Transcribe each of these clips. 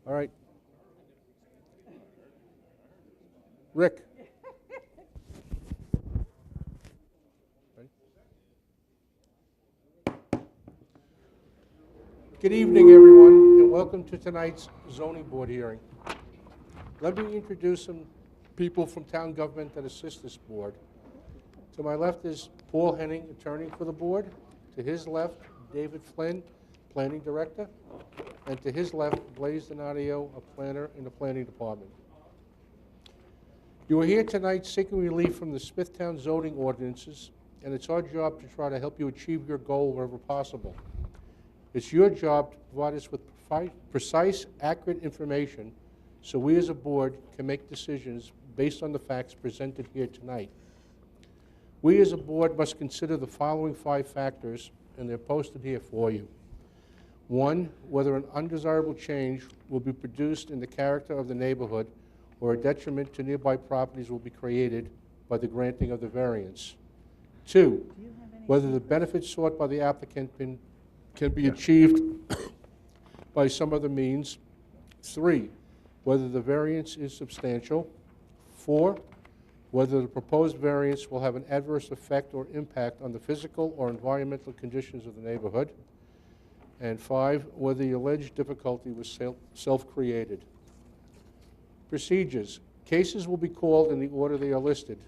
All right. Rick. Ready? Good evening, everyone, and welcome to tonight's zoning board hearing. Let me introduce some people from town government that assist this board. To my left is Paul Henning, attorney for the board. To his left, David Flynn, planning director. And to his left, Blaise Donadio, a planner in the planning department. You are here tonight seeking relief from the Smithtown zoning ordinances, and it's our job to try to help you achieve your goal wherever possible. It's your job to provide us with precise, accurate information so we as a board can make decisions based on the facts presented here tonight. We as a board must consider the following 5 factors, and they're posted here for you. 1, whether an undesirable change will be produced in the character of the neighborhood or a detriment to nearby properties will be created by the granting of the variance. 2, whether the benefits sought by the applicant can be achieved by some other means. 3, whether the variance is substantial. 4, whether the proposed variance will have an adverse effect or impact on the physical or environmental conditions of the neighborhood. And 5, whether the alleged difficulty was self-created. Procedures. Cases will be called in the order they are listed.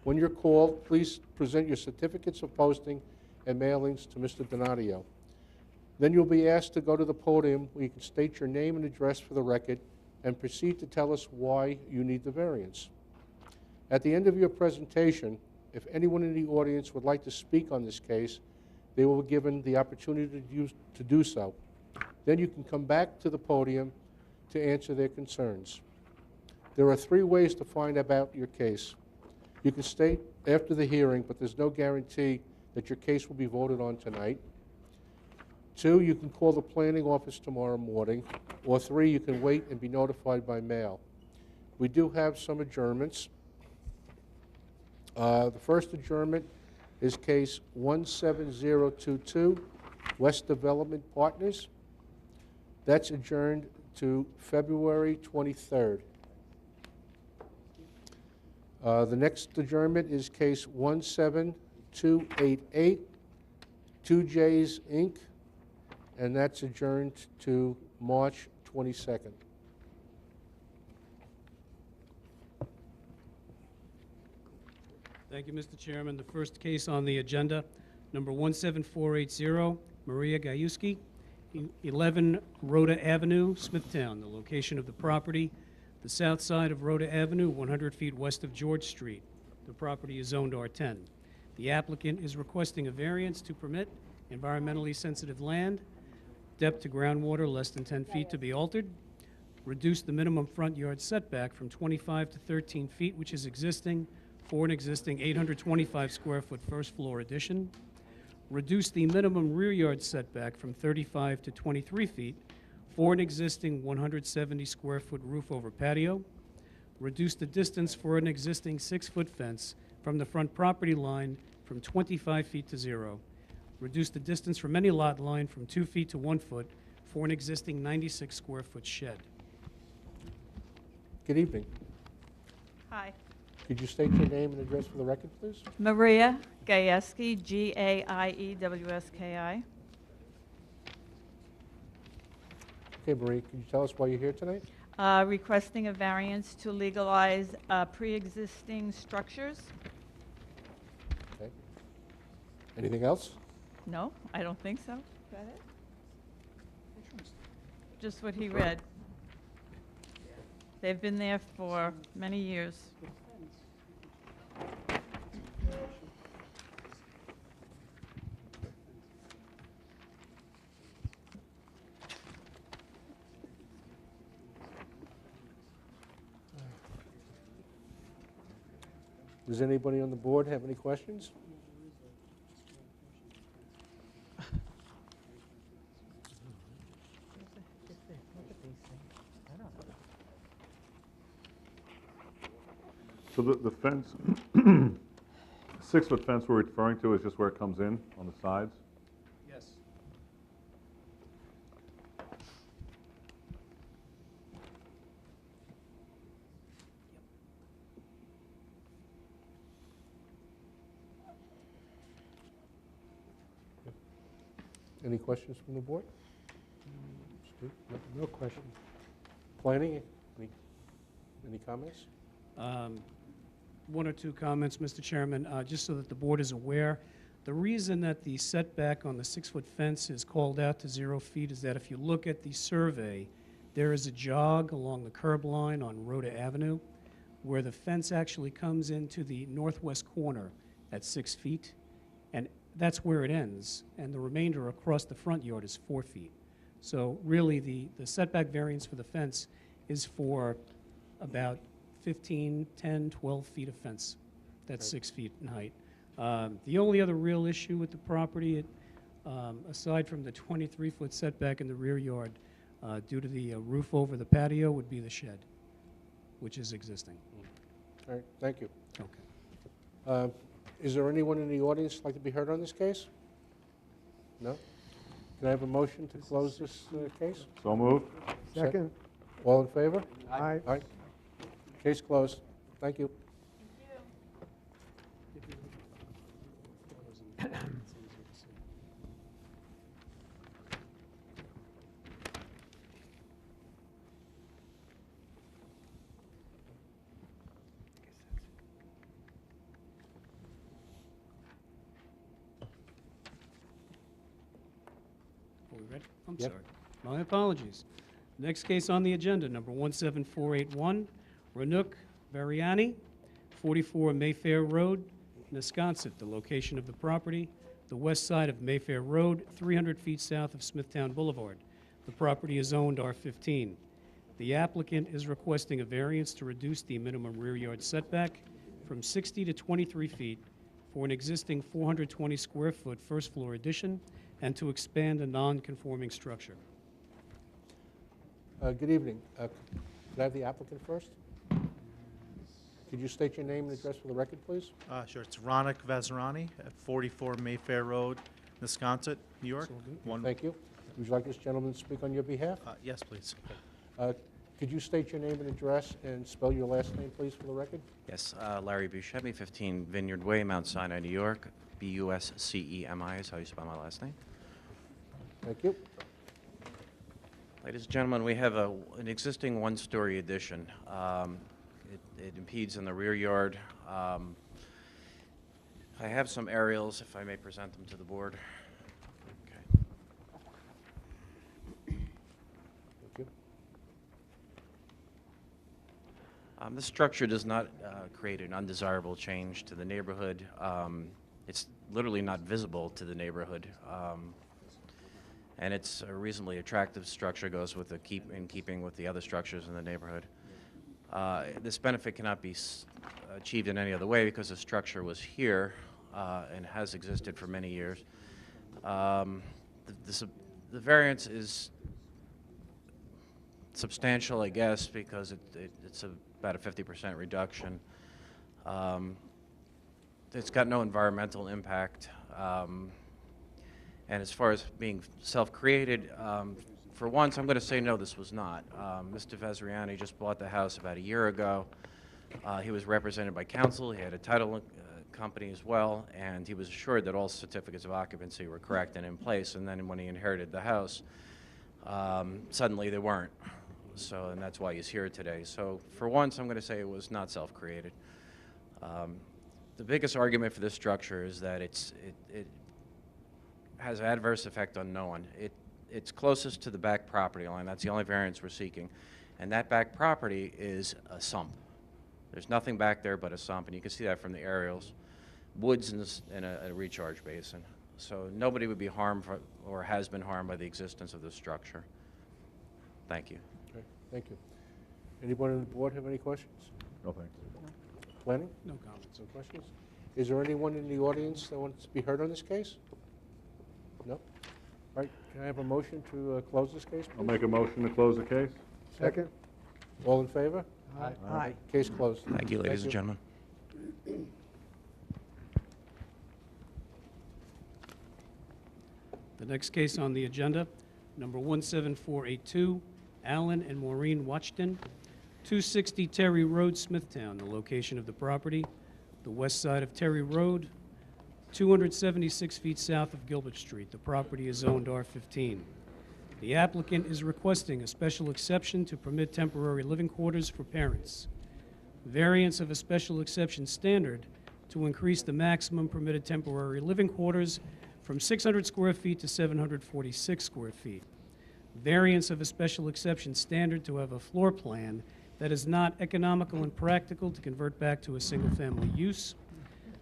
When you're called, please present your certificates of posting and mailings to Mr. Donadio. Then you'll be asked to go to the podium where you can state your name and address for the record and proceed to tell us why you need the variance. At the end of your presentation, if anyone in the audience would like to speak on this case, they will be given the opportunity to do so. Then you can come back to the podium to answer their concerns. There are 3 ways to find out about your case. You can state after the hearing, but there's no guarantee that your case will be voted on tonight. 2, you can call the planning office tomorrow morning. Or 3, you can wait and be notified by mail. We do have some adjournments. The first adjournment is case 17022, West Development Partners. That's adjourned to February 23rd. The next adjournment is case 17288, 2J's Inc., and that's adjourned to March 22nd. Thank you, Mr. Chairman. The first case on the agenda, number 17480, Maria Gajewski, 11 Rhoda Avenue, Smithtown. The location of the property, the south side of Rhoda Avenue, 100 feet west of George Street. The property is zoned R10. The applicant is requesting a variance to permit environmentally sensitive land, depth to groundwater less than 10 feet to be altered, reduce the minimum front yard setback from 25 to 13 feet, which is existing, for an existing 825 square foot first floor addition, reduce the minimum rear yard setback from 35 to 23 feet for an existing 170 square foot roof over patio, reduce the distance for an existing 6-foot fence from the front property line from 25 feet to 0, reduce the distance from any lot line from 2 feet to 1 foot for an existing 96 square foot shed. Good evening. Hi. Could you state your name and address for the record, please? Maria Gajewski, G-A-I-E-W-S-K-I. Okay, Marie, could you tell us why you're here tonight? Requesting a variance to legalize pre-existing structures. Okay. Anything else? No, I don't think so. Is that it? Just what he read. They've been there for many years. Does anybody on the board have any questions? So the fence, 6-foot fence we're referring to is just where it comes in on the sides? Yes. Any questions from the board? Steve? No question. Planning, any comments? One or two comments, Mr. Chairman, just so that the board is aware. The reason that the setback on the 6-foot fence is called out to 0 feet is that if you look at the survey, there is a jog along the curb line on Rhoda Avenue where the fence actually comes into the northwest corner at 6 feet, and that's where it ends, and the remainder across the front yard is 4 feet. So really, the setback variance for the fence is for about 15, 10, 12 feet of fence. That's 6 feet in height. The only other real issue with the property, aside from the 23-foot setback in the rear yard, due to the roof over the patio, would be the shed, which is existing. All right, thank you. Okay. Is there anyone in the audience who'd like to be heard on this case? No? Can I have a motion to close this case? So moved. Second? All in favor? Aye. Aye. Case closed. Thank you. Are we ready? I'm Yep. sorry. My apologies. Next case on the agenda, number 17481, Ranuk Variani, 44 Mayfair Road, Nesconset. The location of the property, the west side of Mayfair Road, 300 feet south of Smithtown Boulevard. The property is owned R15. The applicant is requesting a variance to reduce the minimum rear yard setback from 60 to 23 feet for an existing 420 square foot first floor addition and to expand a non-conforming structure. Good evening. Could I have the applicant first? Could you state your name and address for the record, please? Sure, it's Ronak Vazirani at 44 Mayfair Road, Nesconset, New York. Thank you. Would you like this gentleman to speak on your behalf? Yes, please. Could you state your name and address and spell your last name, please, for the record? Yes, Larry Buscemi, 15 Vineyard Way, Mount Sinai, New York. Buscemi is how you spell my last name. Thank you. Ladies and gentlemen, we have an existing one-story addition. It impedes in the rear yard. I have some aerials, if I may present them to the board. Okay. Thank you. This structure does not create an undesirable change to the neighborhood. It's literally not visible to the neighborhood. And it's a reasonably attractive structure, goes with in keeping with the other structures in the neighborhood. This benefit cannot be achieved in any other way because the structure was here and has existed for many years. The variance is substantial, I guess, because it's about a 50% reduction. It's got no environmental impact. And as far as being self-created, for once, I'm going to say no, this was not. Mr. Vaziriani just bought the house about a year ago. He was represented by counsel. He had a title company as well, and he was assured that all certificates of occupancy were correct and in place. And then when he inherited the house, suddenly they weren't. So, and that's why he's here today. So for once, I'm going to say it was not self-created. The biggest argument for this structure is that it has an adverse effect on no one. It's closest to the back property line. That's the only variance we're seeking. And that back property is a sump. There's nothing back there but a sump, and you can see that from the aerials. Woods and a recharge basin. So nobody would be harmed or has been harmed by the existence of this structure. Thank you. Okay, thank you. Anybody on the board have any questions? No, thanks. Planning? No comments. No questions? Is there anyone in the audience that wants to be heard on this case? No? All right, can I have a motion to close this case, I'll please? make a motion to close the case. Second? All in favor? Aye. Case closed. Thank you, ladies and gentlemen. The next case on the agenda, number 17482, Alan and Maureen Watchton, 260 Terry Road, Smithtown. The location of the property, the west side of Terry Road, 276 feet south of Gilbert Street. The property is zoned R15. The applicant is requesting a special exception to permit temporary living quarters for parents. Variance of a special exception standard to increase the maximum permitted temporary living quarters from 600 square feet to 746 square feet. Variance of a special exception standard to have a floor plan that is not economical and practical to convert back to a single-family use.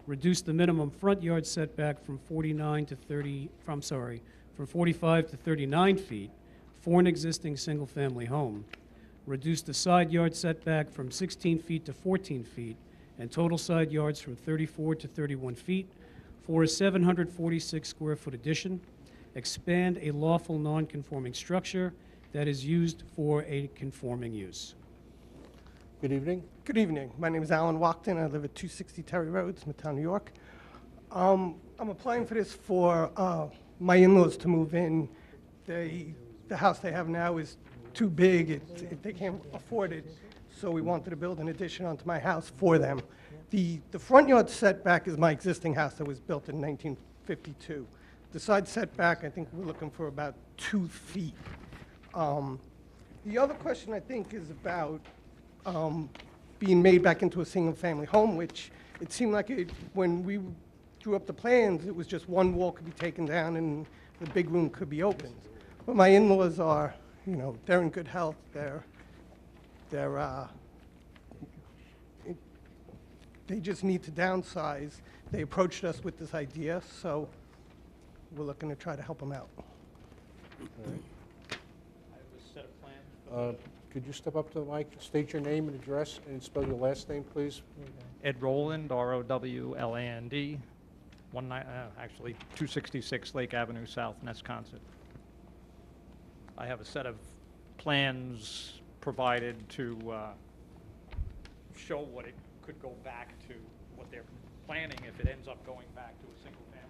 Reduce the minimum front yard setback from 45 to 39 feet for an existing single-family home. Reduce the side yard setback from 16 feet to 14 feet and total side yards from 34 to 31 feet for a 746 square foot addition. Expand a lawful non-conforming structure that is used for a conforming use. Good evening. Good evening. My name is Alan Wachten. I live at 260 Terry Road, Smithtown, New York. I'm applying for this for my in-laws to move in. The house they have now is too big. They can't afford it, so we wanted to build an addition onto my house for them. The front yard setback is my existing house that was built in 1952. The side setback, I think we're looking for about 2 feet. The other question, I think, is about being made back into a single-family home, which it seemed like when we drew up the plans, it was just one wall could be taken down and the big room could be opened. But my in-laws are, they're in good health. They just need to downsize. They approached us with this idea, so we're looking to try to help them out. Could you step up to the mic, state your name and address, and spell your last name, please? Ed Rowland, Rowland, actually 266 Lake Avenue South, Nesconset. I have a set of plans provided to show what it could go back to, what they're planning if it ends up going back to a single family.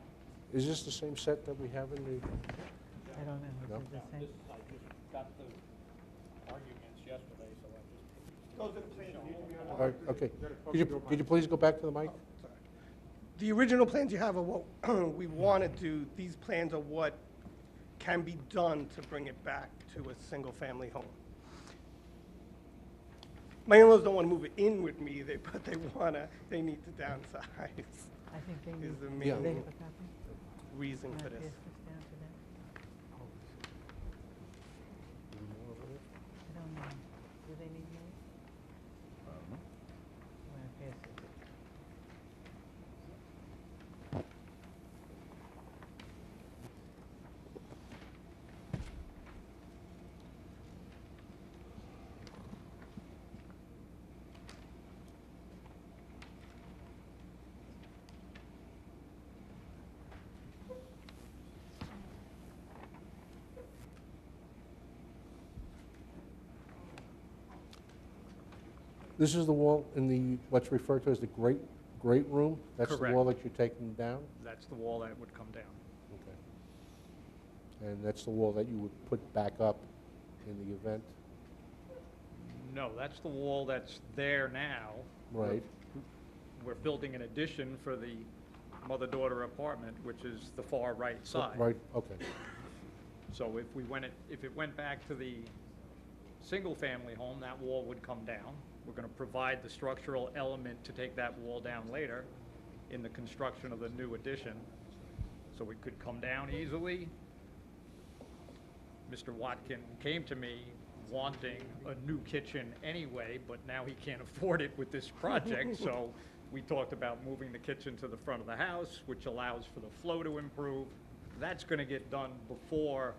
Is this the same set that we have in the? I don't know. No. Is it the same? I just got the arguments yesterday, so I just. Those are the plans. All right, okay. Could you please go back to the mic? The original plans you have are what we want to do. These plans are what can be done to bring it back to a single-family home. My in-laws don't want to move it in with me, but they need to downsize. I think they Is need. the Do Yeah. they main have a copy? reason for Might this. pass this down to them. I don't know. Do they need more? Wanna pass it? This is the wall in the, what's referred to as the great room? That's the Correct. wall that you're taking down? That's the wall that would come down. Okay. And that's the wall that you would put back up in the event? No, that's the wall that's there now. Right. We're building an addition for the mother-daughter apartment, which is the far right side. Right, okay. So if it went back to the single-family home, that wall would come down. We're going to provide the structural element to take that wall down later in the construction of the new addition. So it could come down easily. Mr. Watkin came to me wanting a new kitchen anyway, but now he can't afford it with this project, so we talked about moving the kitchen to the front of the house, which allows for the flow to improve. That's going to get done before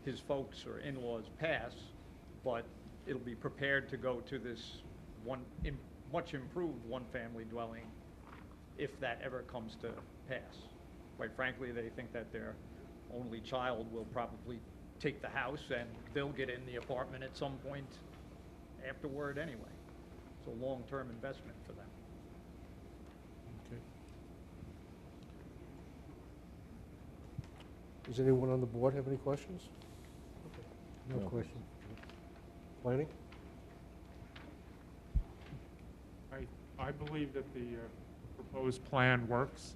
his folks or in-laws pass, but it'll be prepared to go to this much improved one-family dwelling if that ever comes to pass. Quite frankly, they think that their only child will probably take the house and they'll get in the apartment at some point afterward anyway. It's a long-term investment for them. Okay. Does anyone on the board have any questions? No question. Planning? I believe that the proposed plan works.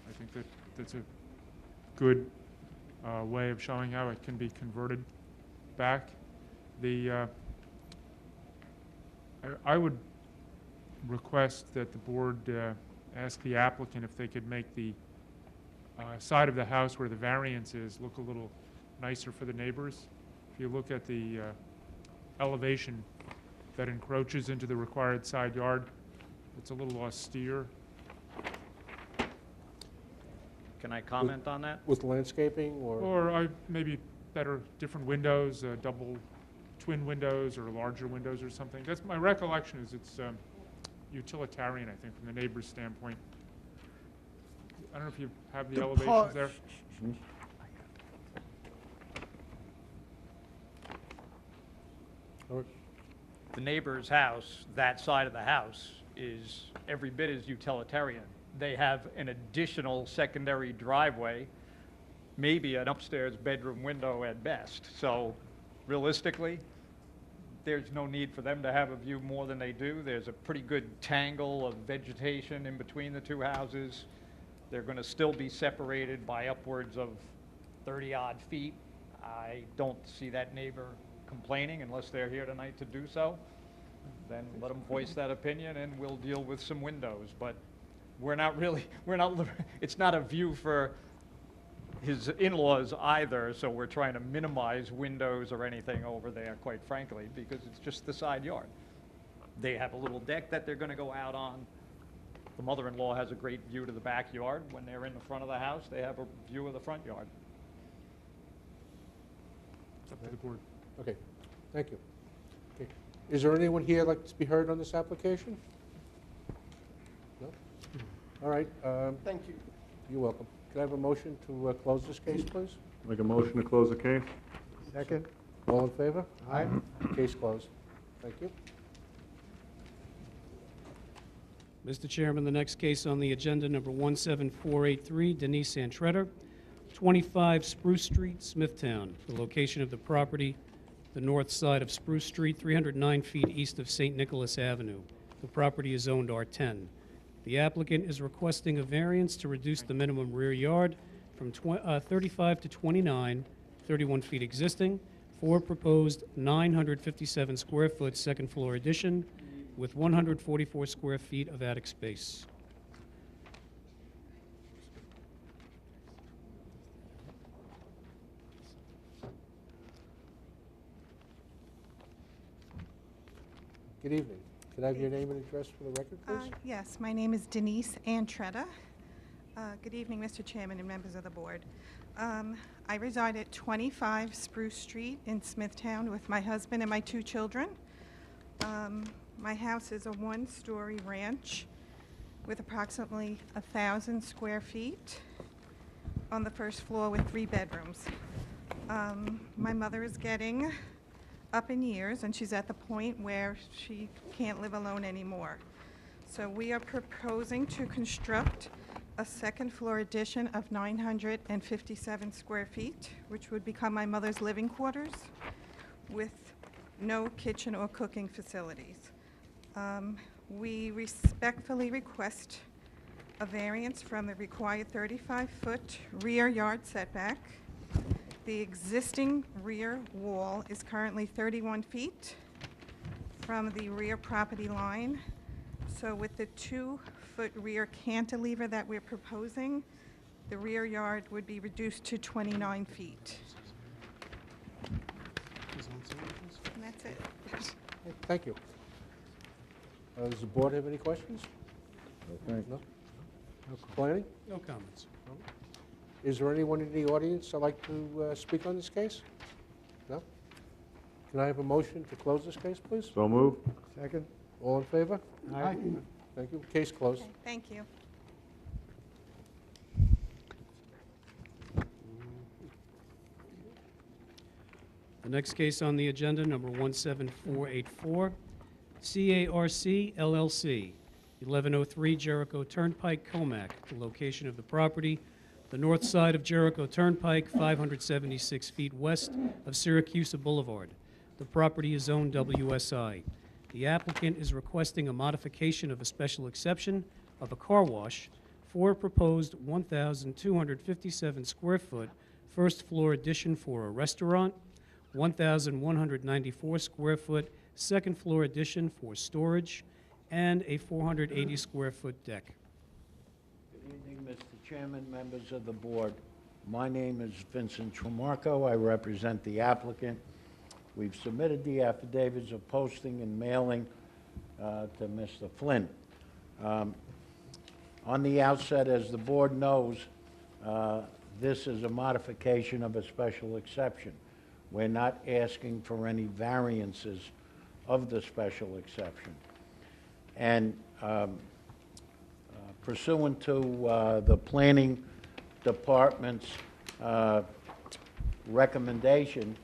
I think that's a good way of showing how it can be converted back. I would request that the board ask the applicant if they could make the side of the house where the variance is look a little nicer for the neighbors. If you look at the elevation that encroaches into the required side yard, it's a little austere. Can I comment on that? With landscaping or? Or maybe better, different windows, double twin windows or larger windows or something. That's my recollection is it's utilitarian, I think, from the neighbor's standpoint. I don't know if you have the elevations there. The neighbor's house, that side of the house, is every bit as utilitarian. They have an additional secondary driveway, maybe an upstairs bedroom window at best. So realistically, there's no need for them to have a view more than they do. There's a pretty good tangle of vegetation in between the two houses. They're going to still be separated by upwards of 30-odd feet. I don't see that neighbor complaining unless they're here tonight to do so. Then let them voice that opinion and we'll deal with some windows. But it's not a view for his in-laws either, so we're trying to minimize windows or anything over there, quite frankly, because it's just the side yard. They have a little deck that they're going to go out on. The mother-in-law has a great view to the backyard. When they're in the front of the house, they have a view of the front yard. It's up to the board. Okay, thank you. Okay. Is there anyone here like to be heard on this application? No? All right. Thank you. You're welcome. Can I have a motion to close this case, please? Make a motion to close the case? Second? All in favor? Aye. Case closed. Thank you. Mr. Chairman, the next case on the agenda, number 17483, Denise Santretta, 25 Spruce Street, Smithtown. The location of the property, the north side of Spruce Street, 309 feet east of St. Nicholas Avenue. The property is zoned R10. The applicant is requesting a variance to reduce the minimum rear yard from 35 to 29, 31 feet existing, for proposed 957 square foot second floor addition with 144 square feet of attic space. Good evening. Can I have your name and address for the record, please? Yes, my name is Denise Antretta. Good evening, Mr. Chairman and members of the board. I reside at 25 Spruce Street in Smithtown with my husband and my 2 children. My house is a 1-story ranch with approximately 1,000 square feet on the first floor with 3 bedrooms. My mother is getting up in years, and she's at the point where she can't live alone anymore. So we are proposing to construct a second floor addition of 957 square feet, which would become my mother's living quarters with no kitchen or cooking facilities. We respectfully request a variance from the required 35-foot rear yard setback. The existing rear wall is currently 31 feet from the rear property line. So with the 2-foot rear cantilever that we're proposing, the rear yard would be reduced to 29 feet. And that's it. Thank you. Does the board have any questions? No, thanks. No? Planning? No comments. Is there anyone in the audience that'd like to speak on this case? No? Can I have a motion to close this case, please? So move. Second? All in favor? Aye. Thank you. Case closed. Okay, thank you. The next case on the agenda, number 17484, CARC LLC, 1103 Jericho Turnpike, Comac. The location of the property, the north side of Jericho Turnpike, 576 feet west of Syracuse Boulevard. The property is zoned WSI. The applicant is requesting a modification of a special exception of a car wash for a proposed 1,257 square foot first floor addition for a restaurant, 1,194 square foot second floor addition for storage, and a 480 square foot deck. Good evening, Mr. Chairman, members of the board. My name is Vincent Tremarco. I represent the applicant. We've submitted the affidavits of posting and mailing to Mr. Flynn. On the outset, as the board knows, this is a modification of a special exception. We're not asking for any variances of the special exception. And pursuant to the planning department's recommendation,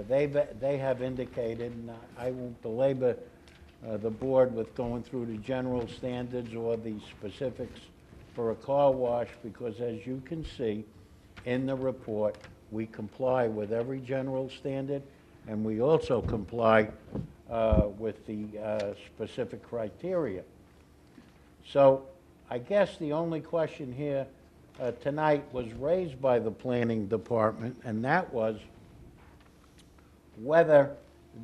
they have indicated, and I won't belabor the board with going through the general standards or the specifics for a car wash, because as you can see in the report, we comply with every general standard, and we also comply with the specific criteria. So I guess the only question here tonight was raised by the planning department, and that was whether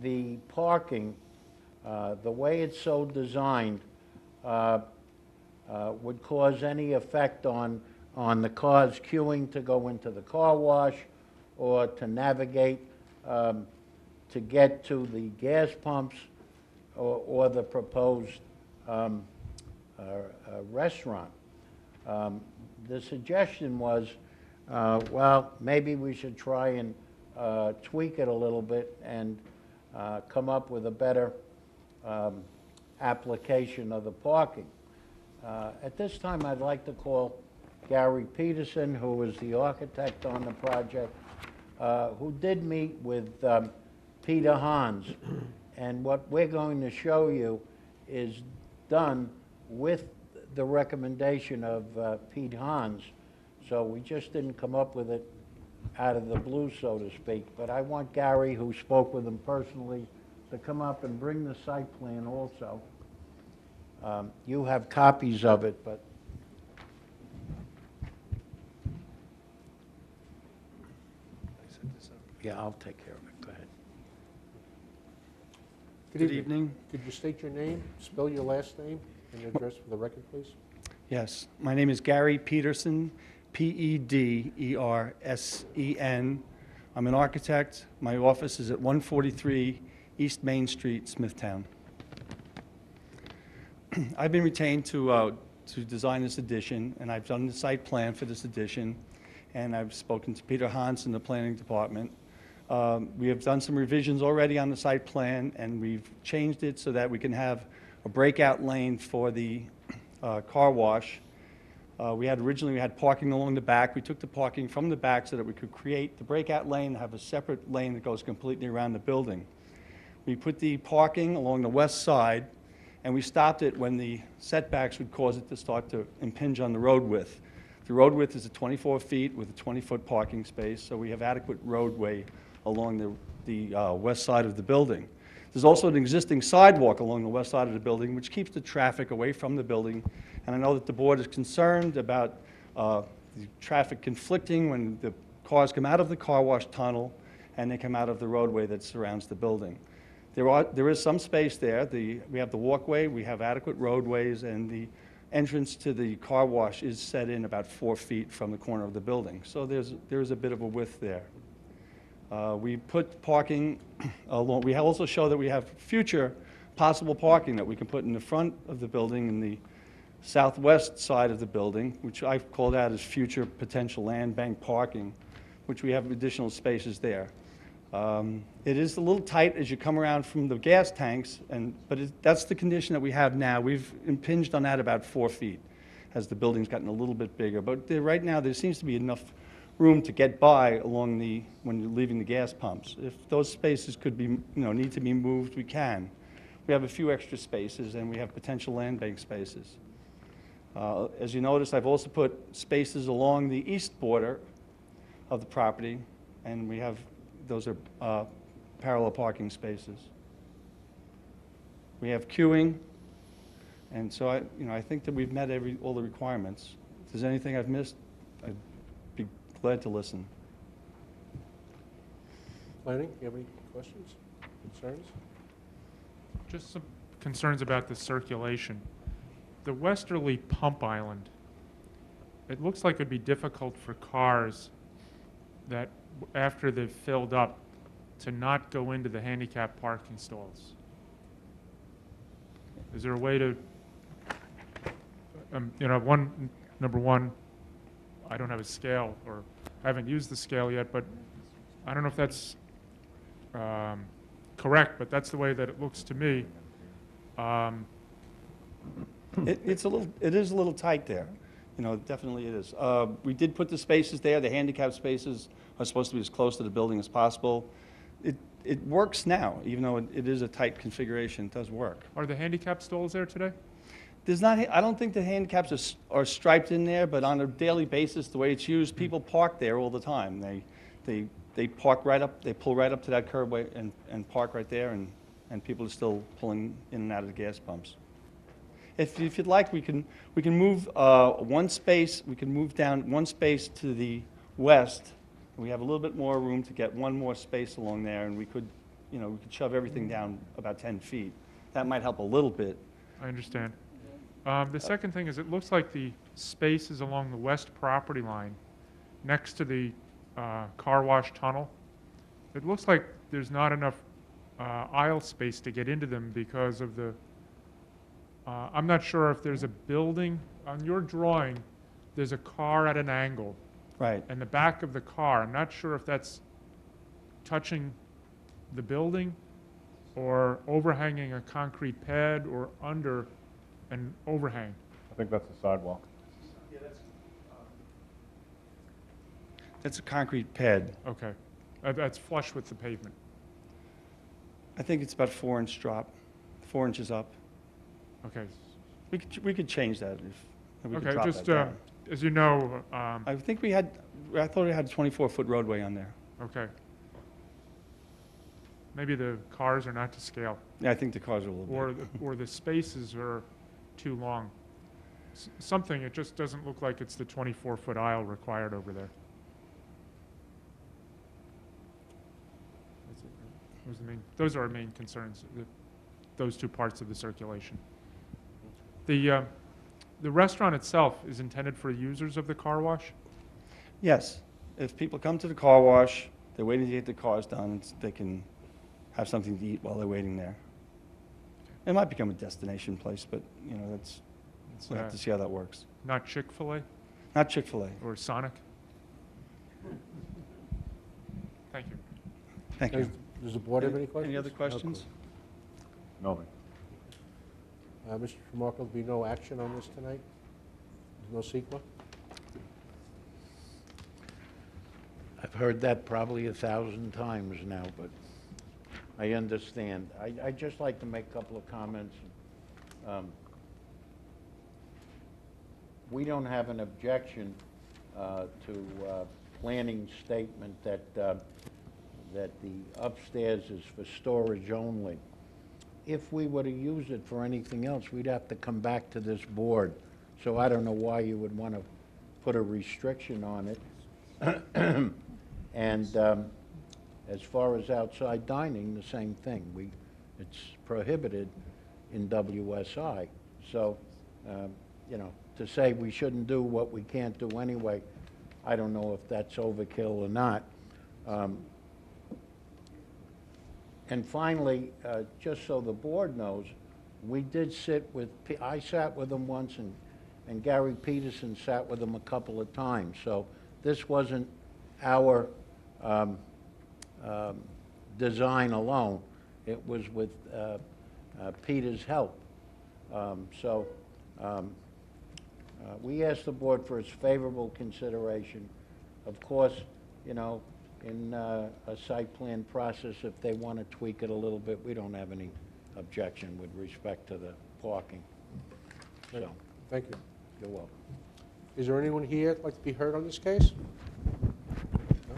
the parking, the way it's so designed, would cause any effect on the cars queuing to go into the car wash or to navigate to get to the gas pumps or the proposed restaurant. The suggestion was, well, maybe we should try and tweak it a little bit and come up with a better application of the parking. At this time, I'd like to call Gary Peterson, who is the architect on the project, who did meet with Peter Hans. And what we're going to show you is done with the recommendation of Pete Hans. So we just didn't come up with it out of the blue, so to speak. But I want Gary, who spoke with him personally, to come up and bring the site plan also. You have copies of it, but yeah, I'll take care of it. Go ahead. Good evening. Could you state your name, spell your last name, and your address for the record, please? Yes, my name is Gary Peterson, Pedersen. I'm an architect. My office is at 143 East Main Street, Smithtown. I've been retained to design this addition, and I've done the site plan for this addition, and I've spoken to Peter Hans in the planning department. We have done some revisions already on the site plan, and we've changed it so that we can have a breakout lane for the car wash. Originally we had parking along the back. We took the parking from the back so that we could create the breakout lane and have a separate lane that goes completely around the building. We put the parking along the west side, and we stopped it when the setbacks would cause it to start to impinge on the road width. The road width is at 24 feet with a 20-foot parking space, so we have adequate roadway along the west side of the building. There's also an existing sidewalk along the west side of the building, which keeps the traffic away from the building. And I know that the board is concerned about the traffic conflicting when the cars come out of the car wash tunnel and they come out of the roadway that surrounds the building. There is some space there. We have the walkway, we have adequate roadways, and the entrance to the car wash is set in about 4 feet from the corner of the building. So there's a bit of a width there. We put parking along. We also show that we have future possible parking that we can put in the front of the building in the southwest side of the building, which I've called out as future potential land bank parking, which we have additional spaces there. It is a little tight as you come around from the gas tanks, but that's the condition that we have now. We've impinged on that about 4 feet as the building's gotten a little bit bigger. But right now, there seems to be enough room to get by along when you're leaving the gas pumps. If those spaces could be, need to be moved, we can. We have a few extra spaces, and we have potential land bank spaces. As you notice, I've also put spaces along the east border of the property, and those are parallel parking spaces. We have queuing, And so I think that we've met all the requirements. If there's anything I've missed, I'd be glad to listen. Planning, you have any questions, concerns? Just some concerns about the circulation. The westerly pump island, it looks like it'd be difficult for cars that, after they've filled up, to not go into the handicap parking stalls. Is there a way to, number one, I don't have a scale, or I haven't used the scale yet, but I don't know if that's correct, but that's the way that it looks to me. It is a little tight there. Definitely it is. We did put the spaces there. The handicap spaces are supposed to be as close to the building as possible. It works now, even though it is a tight configuration. It does work. Are the handicap stalls there today? I don't think the handicaps are striped in there, but on a daily basis, the way it's used, people park there all the time. They park right up, they pull right up to that curbway and park right there, and people are still pulling in and out of the gas pumps. If you'd like, we can move one space. We can move down one space to the west. We have a little bit more room to get one more space along there, and we could shove everything down about 10 feet. That might help a little bit. I understand. The second thing is, it looks like the spaces along the west property line, next to the car wash tunnel, it looks like there's not enough aisle space to get into them because of the, I'm not sure if there's a building, on your drawing, there's a car at an angle. Right. And the back of the car, I'm not sure if that's touching the building or overhanging a concrete pad or under an overhang. I think that's the sidewalk. That's a concrete pad. Okay. That's flush with the pavement. I think it's about 4-inch drop, 4 inches up. Okay. We could change that if we could Okay, drop just, that down. as you know, I thought we had a 24-foot roadway on there. okay. Maybe the cars are not to scale, Yeah, I think the cars are a little bit. or the spaces are too long. Something, it just doesn't look like it's the 24-foot aisle required over there. Those are our main concerns, those two parts of the circulation. The restaurant itself is intended for users of the car wash? Yes. If people come to the car wash, they're waiting to get their cars done, they can have something to eat while they're waiting there. It might become a destination place, but, we'll have to see how that works. Not Chick-fil-A Not Chick-fil-A. or Sonic? Thank you. Thank you. Does the board have any questions? Any other questions? No. Mr. Tramarko, there'll be no action on this tonight? No CEQA? I've heard that probably 1,000 times now, but I understand. I'd just like to make a couple of comments. We don't have an objection to planning statement that the upstairs is for storage only. If we were to use it for anything else, we'd have to come back to this board. So I don't know why you would want to put a restriction on it. And as far as outside dining, the same thing. It's prohibited in WSI. So, to say we shouldn't do what we can't do anyway, I don't know if that's overkill or not. And finally, just so the board knows, we did sit with, I sat with him once, and Gary Peterson sat with him a couple of times. So this wasn't our design alone. It was with Peter's help. We asked the board for its favorable consideration. Of course, in a site plan process, if they want to tweak it a little bit, we don't have any objection with respect to the parking. So, Thank you. you're welcome. Is there anyone here that'd like to be heard on this case? No?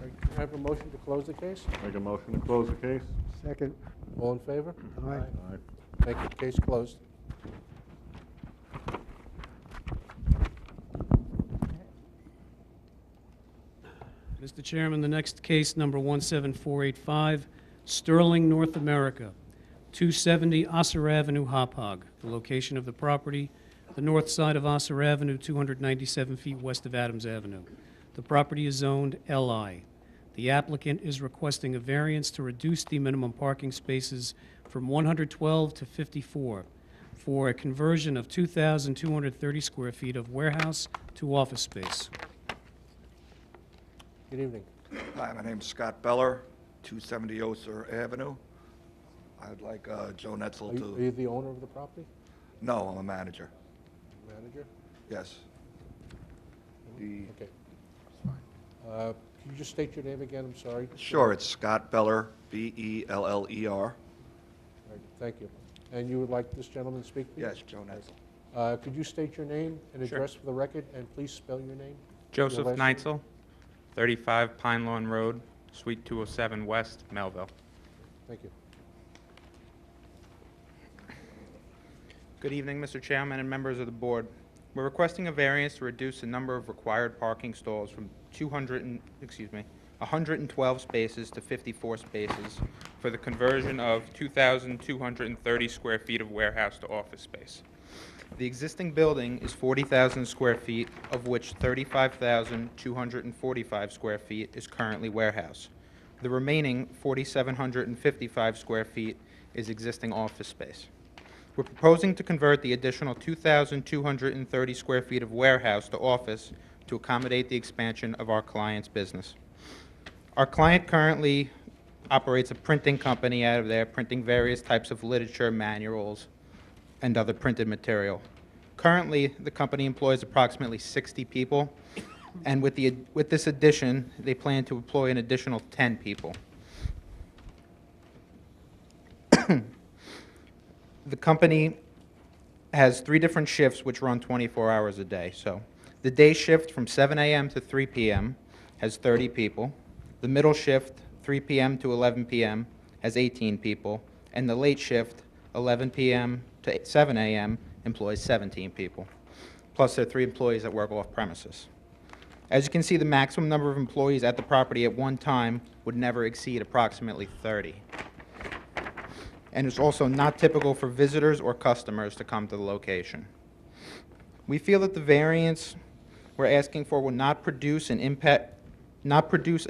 Can I have a motion to close the case? Make a motion to close the case? Second. All in favor? Aye. Aye. Thank you. Case closed. Mr. Chairman, the next case, number 17485, Sterling, North America, 270 Osser Avenue, Hauppauge. The location of the property, the north side of Osser Avenue, 297 feet west of Adams Avenue. The property is zoned LI. The applicant is requesting a variance to reduce the minimum parking spaces from 112 to 54 for a conversion of 2,230 square feet of warehouse to office space. Good evening. Hi, my name's Scott Beller, 270 Oser Avenue. I'd like Joe Netzel Are you the owner of the property? No, I'm a manager. Manager? Yes. The, Okay. Can you just state your name again? I'm sorry. Sure, it's Scott Beller, B-E-L-L-E-R. All right, thank you. And you would like this gentleman to speak, please? Yes, Joe Netzel. Could you state your name and Sure. address for the record, and please spell your name? Joseph Your last Neitzel, 35 Pine Lawn Road, Suite 207 West, Melville. Thank you. Good evening, Mr. Chairman and members of the board. We're requesting a variance to reduce the number of required parking stalls from 112 spaces to 54 spaces for the conversion of 2,230 square feet of warehouse to office space. The existing building is 40,000 square feet, of which 35,245 square feet is currently warehouse. The remaining 4,755 square feet is existing office space. We're proposing to convert the additional 2,230 square feet of warehouse to office to accommodate the expansion of our client's business. Our client currently operates a printing company out of there, printing various types of literature, manuals, and other printed material. Currently, the company employs approximately 60 people, and with this addition, they plan to employ an additional 10 people. The company has 3 different shifts which run 24 hours a day. So the day shift from 7 a.m. to 3 p.m. has 30 people. The middle shift, 3 p.m. to 11 p.m., has 18 people. And the late shift, 11 p.m. to 7 a.m., employs 17 people. Plus there are 3 employees that work off premises. As you can see, the maximum number of employees at the property at one time would never exceed approximately 30. And it's also not typical for visitors or customers to come to the location. We feel that the variance we're asking for will not produce a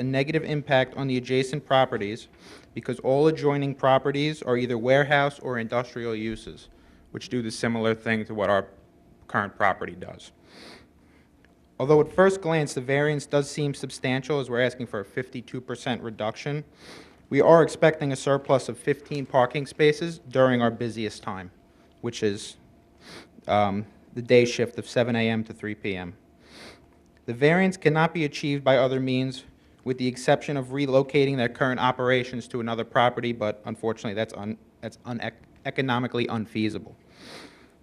negative impact on the adjacent properties because all adjoining properties are either warehouse or industrial uses, which do the similar thing to what our current property does. Although at first glance the variance does seem substantial as we're asking for a 52% reduction, we are expecting a surplus of 15 parking spaces during our busiest time, which is the day shift of 7 a.m. to 3 p.m. The variance cannot be achieved by other means, with the exception of relocating their current operations to another property, but unfortunately that's economically unfeasible.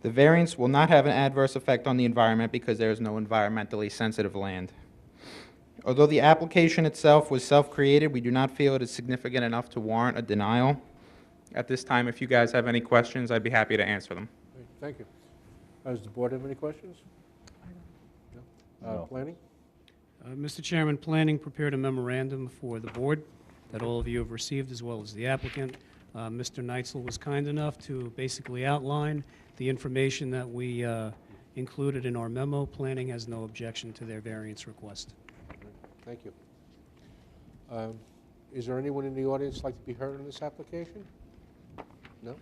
The variance will not have an adverse effect on the environment because there is no environmentally sensitive land. Although the application itself was self-created, we do not feel it is significant enough to warrant a denial. At this time, if you guys have any questions, I'd be happy to answer them. Great, thank you. Does the board have any questions? No. No. Planning? Mr. Chairman, Planning prepared a memorandum for the board that all of you have received, as well as the applicant. Mr. Neitzel was kind enough to basically outline the information that we included in our memo. Planning has no objection to their variance request. Thank you. Is there anyone in the audience like to be heard on this application? No?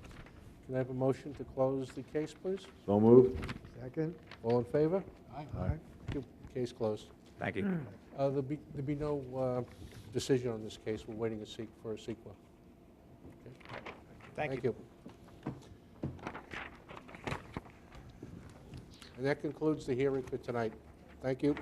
Can I have a motion to close the case, please? So moved. Second? All in favor? Aye. Thank you. Case closed. Thank you. There'll be no decision on this case. We're waiting for a sequel. Okay. Thank you. And that concludes the hearing for tonight. Thank you.